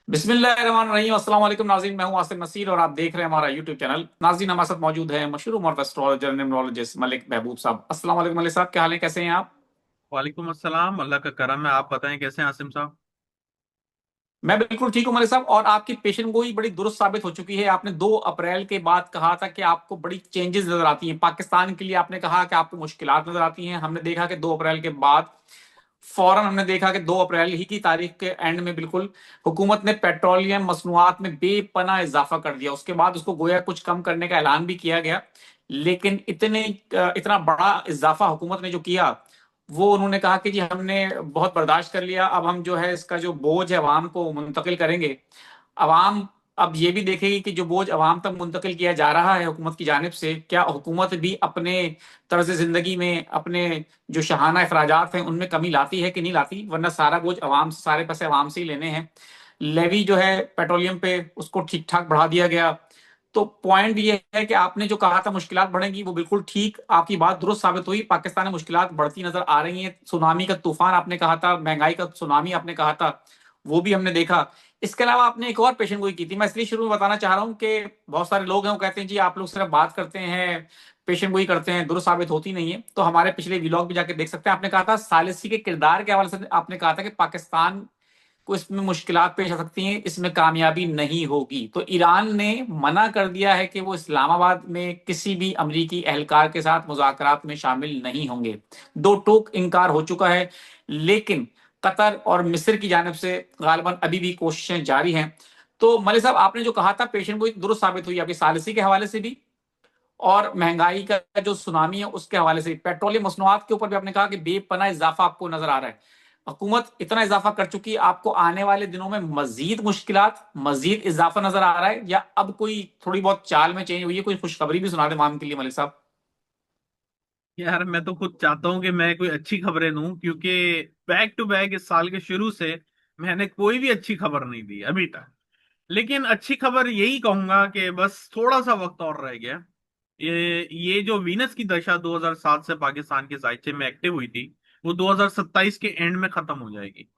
बिस्मिल्लाहिर्रहमानिर्रहीम। अस्सलाम वालेकुम नाज़रीन, मैं हूं आसिम नसीर और आप देख रहे हैं हमारा यूट्यूब चैनल। नाज़रीन, हमारे साथ मौजूद है मशहूर उमर एस्ट्रोलॉजर न्यूमरोलॉजिस्ट मलिक महबूब साहब। अस्सलाम वालेकुम मलिक साहब, क्या हाल है, कैसे हैं आप? वालेकुम अस्सलाम। अल्लाह का करम है। आप बताएं कैसे हैं आसिम साहब। मैं बिल्कुल ठीक हूं मलिक साहब, और आपकी पेशेंट गोई बड़ी दुरुस्त साबित हो चुकी है। आपने 2 अप्रैल के बाद कहा था कि आपको बड़ी चेंजेस नजर आती हैं पाकिस्तान के लिए। आपने कहा कि आपको मुश्किलात नजर आती हैं। हमने देखा कि 2 अप्रैल के बाद फौरन हमने देखा कि 2 अप्रैल ही की तारीख के एंड में बिल्कुल हुकूमत ने पेट्रोलियम मसनूआत में बेपनाह इजाफा कर दिया। उसके बाद उसको गोया कुछ कम करने का ऐलान भी किया गया, लेकिन इतना बड़ा इजाफा हुकूमत ने जो किया, वो उन्होंने कहा कि जी हमने बहुत बर्दाश्त कर लिया, अब हम जो है इसका जो बोझ है अवाम को मुंतकिल करेंगे। अवाम अब ये भी देखेगी कि जो बोझ अवाम तक मुंतकिल किया जा रहा है हुकूमत की जानिब से, क्या हुकूमत भी अपने तर्ज जिंदगी में, अपने जो शहाना अखराजात हैं उनमें कमी लाती है कि नहीं लाती, वरना सारा बोझ अवाम से, सारे पैसे अवाम से ही लेने हैं। लेवी जो है पेट्रोलियम पे, उसको ठीक ठाक बढ़ा दिया गया। तो पॉइंट ये है कि आपने जो कहा था मुश्किलात बढ़ेंगी, वो बिल्कुल ठीक, आपकी बात दुरुस्त साबित हुई। पाकिस्तान में मुश्किलात बढ़ती नजर आ रही हैं। सुनामी का तूफान आपने कहा था, महंगाई का सुनामी आपने कहा था, वो भी हमने देखा। इसके अलावा आपने एक और पेशेंट गोई की थी। मैं इसलिए शुरू में बताना चाह रहा हूँ कि बहुत सारे लोग हैं वो कहते हैं जी आप लोग सिर्फ बात करते हैं, पेशेंट गोई करते हैं, दुरुस्त साबित होती नहीं है। तो हमारे पिछले व्लॉग भी जाके देख सकते हैं। आपने कहा था सालिसी के किरदार के हवाले से, आपने कहा था कि पाकिस्तान को इसमें मुश्किलात पेश आ सकती हैं, इसमें कामयाबी नहीं होगी। तो ईरान ने मना कर दिया है कि वो इस्लामाबाद में किसी भी अमरीकी एहलकार के साथ मुज़ाकरात में शामिल नहीं होंगे। दो टूक इनकार हो चुका है, लेकिन कतर और मिस्र की जानिब से गालिबन अभी भी कोशिशें जारी हैं। तो मलिक साहब, आपने जो कहा था पेशेंट को दुरुस्त साबित हुई, आपकी सालिसी के हवाले से भी और महंगाई का जो सुनामी है उसके हवाले से। पेट्रोलियम मसनूआत के ऊपर भी आपने कहा कि बेपना इजाफा आपको नजर आ रहा है। हुकूमत इतना इजाफा कर चुकी है, आपको आने वाले दिनों में मजीद मुश्किलात, मजीद इजाफा नजर आ रहा है, या अब कोई थोड़ी बहुत चाल में चेंज हुई है? कोई खुशखबरी भी सुना दे माम के लिए मलिक साहब। यार मैं तो खुद चाहता हूं कि मैं कोई अच्छी खबरें दूं, क्योंकि बैक टू बैक इस साल के शुरू से मैंने कोई भी अच्छी खबर नहीं दी अभी तक। लेकिन अच्छी खबर यही कहूंगा कि बस थोड़ा सा वक्त और रह गया। ये जो वीनस की दशा 2007 से पाकिस्तान के जायचे में एक्टिव हुई थी, वो 2027 के एंड में खत्म हो जाएगी।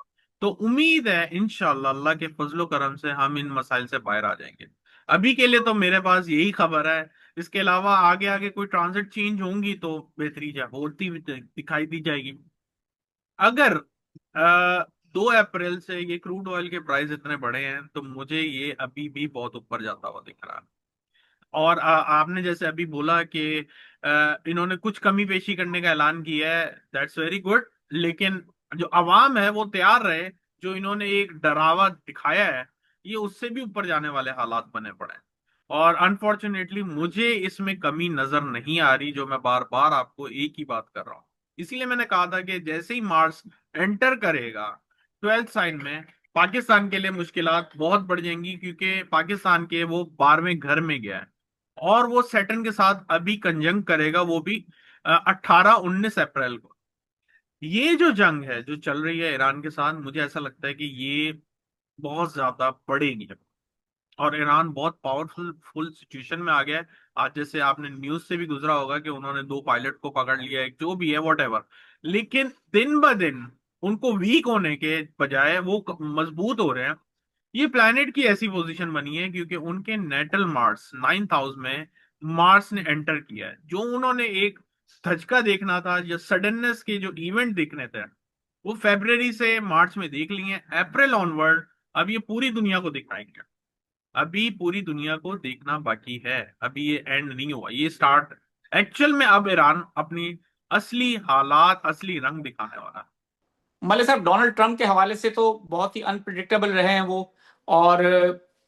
तो उम्मीद है इंशाल्लाह अल्लाह के फजलो करम से हम इन मसाइल से बाहर आ जाएंगे। अभी के लिए तो मेरे पास यही खबर है। इसके अलावा आगे आगे कोई ट्रांजिट चेंज होंगी तो बेहतरी होती हुई दिखाई दी जाएगी। अगर 2 अप्रैल से ये क्रूड ऑयल के प्राइस इतने बढ़े हैं तो मुझे ये अभी भी बहुत ऊपर जाता हुआ दिख रहा है। और आपने जैसे अभी बोला कि इन्होंने कुछ कमी पेशी करने का ऐलान किया है, दैट्स वेरी गुड। लेकिन जो अवाम है वो तैयार रहे। जो इन्होंने एक डरावा दिखाया है, ये उससे भी ऊपर जाने वाले हालात बने पड़े हैं। और अनफॉर्चुनेटली मुझे इसमें कमी नजर नहीं आ रही, जो मैं बार बार आपको एक ही बात कर रहा हूँ। इसीलिए मैंने कहा था कि जैसे ही मार्स एंटर करेगा 12th साइन में, पाकिस्तान के लिए मुश्किलात बहुत बढ़ जाएंगी, क्योंकि पाकिस्तान के वो 12वें घर में गया है। और वो सैटर्न के साथ अभी कंजंक्ट करेगा, वो भी 18-19 अप्रैल को। ये जो जंग है जो चल रही है ईरान के साथ, मुझे ऐसा लगता है कि ये बहुत ज्यादा बढ़ेगी। और ईरान बहुत पावरफुल फुल सिचुएशन में आ गया है। आज जैसे आपने न्यूज से भी गुजरा होगा कि उन्होंने 2 पायलट को पकड़ लिया है, जो भी है वॉट एवर। लेकिन दिन ब दिन उनको वीक होने के बजाय वो मजबूत हो रहे हैं। ये प्लैनेट की ऐसी पोजीशन बनी है क्योंकि उनके नेटल मार्स 9th हाउस में मार्स ने एंटर किया है। जो उन्होंने एक धचका देखना था या सडननेस के जो इवेंट देखने थे, वो फेब्रवरी से मार्च में देख लिए हैं। अप्रैल ऑनवर्ड अब ये पूरी दुनिया को दिखाएंगे। अभी पूरी दुनिया को देखना बाकी है। अभी ये एंड नहीं हुआ, ये स्टार्ट एक्चुअल में। अब ईरान अपनी असली हालात, असली रंग दिखाने वाला है। मलिक साहब, डोनाल्ड ट्रंप के हवाले से तो बहुत ही अनप्रिडिक्टेबल रहे हैं वो, और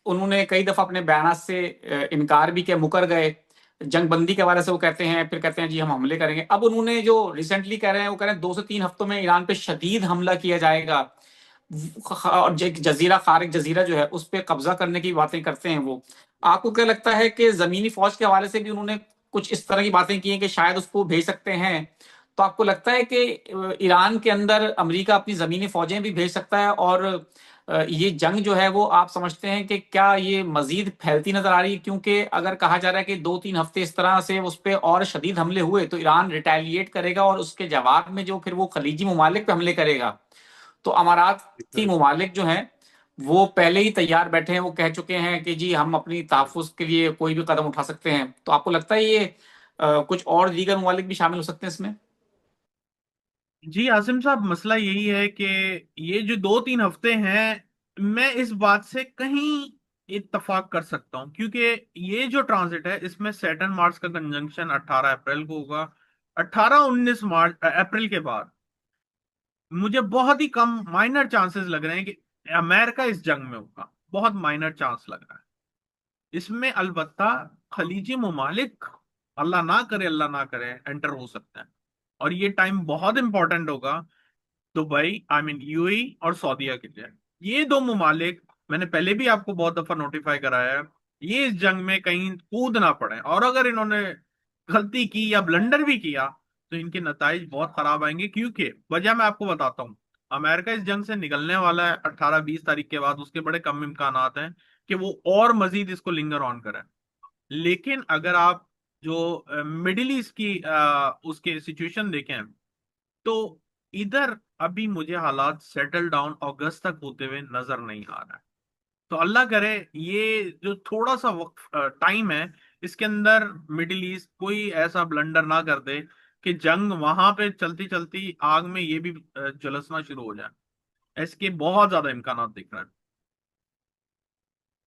उन्होंने कई दफा अपने बयान से इनकार भी किया, मुकर गए। जंगबंदी के हवाले से वो कहते हैं, फिर कहते हैं जी हम हमले करेंगे। अब उन्होंने जो रिसेंटली कह रहे हैं, वो कह रहे हैं 2 से 3 हफ्तों में ईरान पे शदीद हमला किया जाएगा। और जजीरा, खारिक जजीरा जो है, उस पर कब्जा करने की बातें करते हैं वो। आपको क्या लगता है कि जमीनी फौज के हवाले से भी उन्होंने कुछ इस तरह की बातें की हैं कि शायद उसको भेज सकते हैं? तो आपको लगता है कि ईरान के अंदर अमेरिका अपनी जमीनी फौजें भी भेज सकता है, और ये जंग जो है वो आप समझते हैं कि क्या ये मजीद फैलती नजर आ रही है? क्योंकि अगर कहा जा रहा है कि 2-3 हफ्ते इस तरह से उस पर और शदीद हमले हुए तो ईरान रिटेलिएट करेगा, और उसके जवाब में जो फिर वो खलीजी ममालिक पे हमले करेगा, तो अमाराती ममालिक जो हैं वो पहले ही तैयार बैठे हैं, वो कह चुके हैं कि जी हम अपनी तहफ़्फ़ुज़ के लिए कोई भी कदम उठा सकते हैं। तो आपको लगता है ये कुछ और दीगर ममालिक भी शामिल हो सकते हैं इसमें? जी आसिम साहब, मसला यही है कि ये जो 2-3 हफ्ते हैं, मैं इस बात से कहीं इत्तेफाक कर सकता हूँ, क्योंकि ये जो ट्रांजिट है इसमें सैटर्न मार्स का कंजंक्शन 18 अप्रैल को होगा। 18-19 मार्च अप्रैल के बाद मुझे बहुत ही कम माइनर चांसेस लग रहे हैं कि अमेरिका इस जंग में होगा। बहुत माइनर चांस लग रहा है इसमें। अलबत्ता खलीजी ममालिक, अल्लाह ना करे, एंटर हो सकते हैं। और ये टाइम बहुत इंपॉर्टेंट होगा दुबई, आई मीन यूएई और सऊदीया के लिए। ये दो ममालिक, मैंने पहले भी आपको बहुत दफा नोटिफाई कराया है, ये इस जंग में कहीं कूद ना पड़े। और अगर इन्होंने गलती की या ब्लंडर भी किया तो इनके नताइज बहुत खराब आएंगे। क्योंकि वजह मैं आपको बताता हूँ, अमेरिका इस जंग से निकलने वाला है 18-20 तारीख के बाद। उसके बड़े कम इम्कान हैं कि वो और मजीद इसको लिंगर ऑन करे। लेकिन अगर आप जो मिडिल ईस्ट की उसके सिचुएशन देखें, तो इधर अभी मुझे हालात सेटल डाउन अगस्त तक होते हुए नजर नहीं आ रहा है। तो अल्लाह करे ये जो थोड़ा सा वक्त टाइम है, इसके अंदर मिडिल ईस्ट कोई ऐसा ब्लंडर ना कर दे कि जंग वहां पे चलती चलती आग में ये भी झुलसना शुरू हो जाए। इसके बहुत ज्यादा इम्कान दिख रहे हैं।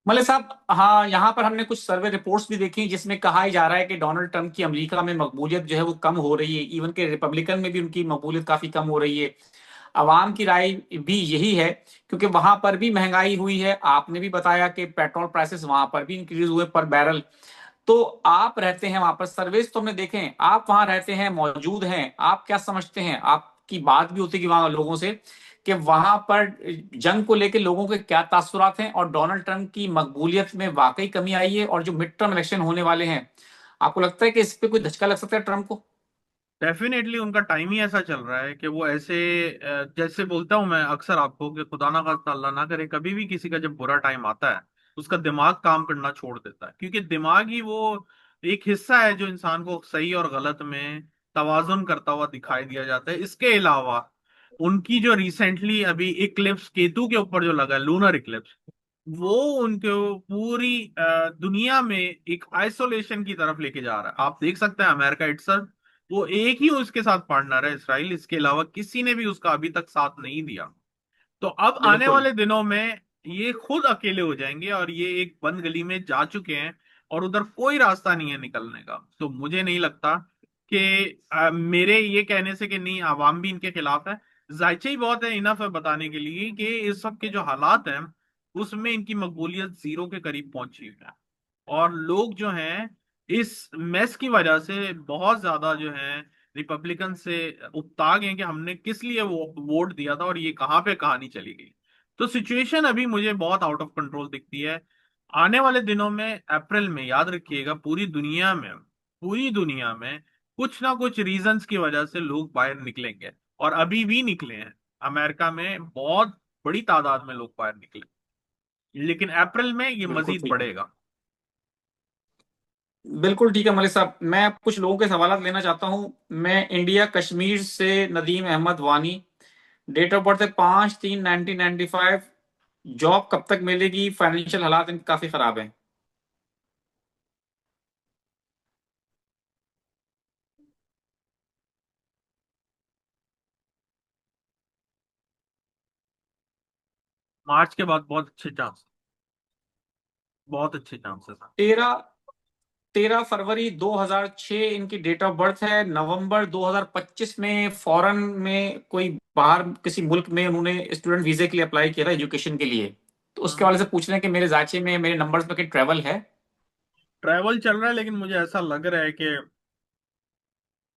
मलिक साहब, हाँ, यहाँ पर हमने कुछ सर्वे रिपोर्ट्स भी देखी जिसमें कहा ही जा रहा है कि डोनाल्ड ट्रंप की अमेरिका में मकबूलियत जो है वो कम हो रही है। इवन के रिपब्लिकन में भी उनकी मकबूलियत काफी कम हो रही है। अवाम की राय भी यही है, क्योंकि वहां पर भी महंगाई हुई है। आपने भी बताया कि पेट्रोल प्राइसेस वहां पर भी इंक्रीज हुए पर बैरल। तो आप रहते हैं वहां पर, सर्वेस तो हमने देखे हैं, आप वहां रहते हैं, मौजूद हैं, आप क्या समझते हैं? आपकी बात भी होती है कि वहां लोगों से कि वहां पर जंग को लेकर लोगों के क्या तासुरात हैं, और डोनाल्ड ट्रंप की मकबूलियत में वाकई कमी आई है, और जो मिड टर्म इलेक्शन होने वाले हैं, आपको लगता है कि इस पे कोई धचका लग सकता है ट्रंप को? डेफिनेटली उनका टाइम ही ऐसा चल रहा है कि वो ऐसे जैसे बोलता हूं मैं अक्सर आपको कि खुदा ना खास्ता अल्लाह ना करे, कभी भी किसी का जब बुरा टाइम आता है उसका दिमाग काम करना छोड़ देता है। क्योंकि दिमाग ही वो एक हिस्सा है जो इंसान को सही और गलत में तवाजुन करता हुआ दिखाई दिया जाता है। इसके अलावा उनकी जो रिसेंटली अभी इक्लिप्स केतु के ऊपर जो लगा है, लूनर इक्लिप्स, वो उनको पूरी दुनिया में एक आइसोलेशन की तरफ लेके जा रहा है। आप देख सकते हैं अमेरिका इट्सल्फ, वो एक ही उसके साथ पार्टनर है इसराइल। इसके अलावा किसी ने भी उसका अभी तक साथ नहीं दिया। तो अब आने बिल्कुल। वाले दिनों में ये खुद अकेले हो जाएंगे और ये एक बंद गली में जा चुके हैं और उधर कोई रास्ता नहीं है निकलने का। तो मुझे नहीं लगता कि मेरे ये कहने से कि नहीं आवाम भी इनके खिलाफ है, जायचे ही बहुत है, इनफ है बताने के लिए कि इस वक्त के जो हालात हैं उसमें इनकी मकबूलियत जीरो के करीब पहुंची है। और लोग जो हैं इस मेस की वजह से बहुत ज्यादा जो है रिपब्लिकन से उकता गए कि हमने किस लिए वो वोट दिया था और ये कहाँ पे कहानी चली गई। तो सिचुएशन अभी मुझे बहुत आउट ऑफ कंट्रोल दिखती है। आने वाले दिनों में अप्रैल में याद रखिएगा पूरी दुनिया में कुछ ना कुछ रीजंस की वजह से लोग बाहर निकलेंगे। और अभी भी निकले हैं, अमेरिका में बहुत बड़ी तादाद में लोग बाहर निकले। लेकिन अप्रैल में ये बिल्कुल मजीद ठीक है। बढ़ेगा। बिल्कुल ठीक है मलिक साहब, मैं कुछ लोगों के सवाल लेना चाहता हूं। मैं इंडिया कश्मीर से नदीम अहमद वानी। डेट ऑफ बर्थ है 5/3/1995। जॉब कब तक मिलेगी? फाइनेंशियल हालात इनके काफी खराब हैं। मार्च के बाद बहुत अच्छे चांसेस हैं। 13 फरवरी 2006 इनकी डेट ऑफ बर्थ है। नवंबर 2025 में फॉरेन में कोई बाहर किसी मुल्क में उन्होंने स्टूडेंट वीजे के लिए अप्लाई किया था, एजुकेशन के लिए। तो उसके वाले से पूछ रहे हैं कि मेरे जांचे में मेरे नंबर्स में कहीं ट्रैवल है? ट्रैवल चल रहा है, लेकिन मुझे ऐसा लग रहा है कि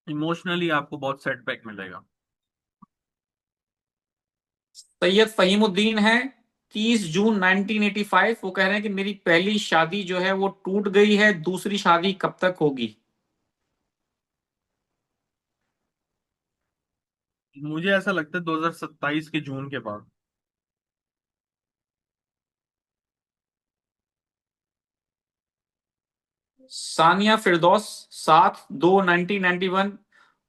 इमोशनली आपको बहुत सेटबैक मिलेगा। सैयद फहीमुद्दीन है। 30 जून 1985। वो कह रहे हैं कि मेरी पहली शादी जो है वो टूट गई है, दूसरी शादी कब तक होगी? मुझे ऐसा लगता है 2027 के जून के बाद। सानिया फिरदौस, 7/2/1991।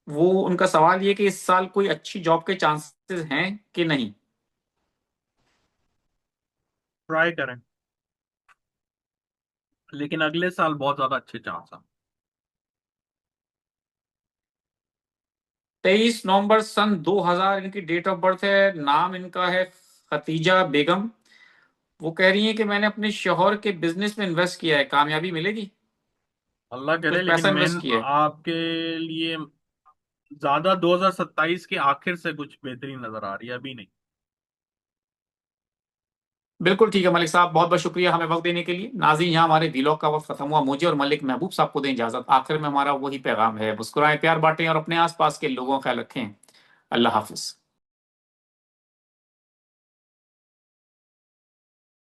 वो उनका सवाल ये कि इस साल कोई अच्छी जॉब के चांसेस हैं कि नहीं? ट्राई करें, लेकिन अगले साल बहुत ज्यादा अच्छे चांस हैं। 23 नवंबर सन 2000 इनकी डेट ऑफ बर्थ है। नाम इनका है खतीजा बेगम। वो कह रही हैं कि मैंने अपने शौहर के बिजनेस में इन्वेस्ट किया है, कामयाबी मिलेगी? अल्लाह करे, कुछ लेकिन पैसा मेन इन्वेस्ट किया है। आपके लिए ज्यादा 2027 के आखिर से कुछ बेहतरीन नजर आ रही है, अभी नहीं। बिल्कुल ठीक है मलिक साहब, बहुत बहुत शुक्रिया हमें वक्त देने के लिए। नाज़रीन, यहाँ हमारे व्लॉग का वक्त खत्म हुआ। मुझे और मलिक महबूब साहब को दें इजाजत। आखिर में हमारा वही पैगाम है, मुस्कुराएं, प्यार बांटें और अपने आसपास के लोगों का ख्याल रखें। अल्लाह हाफिज।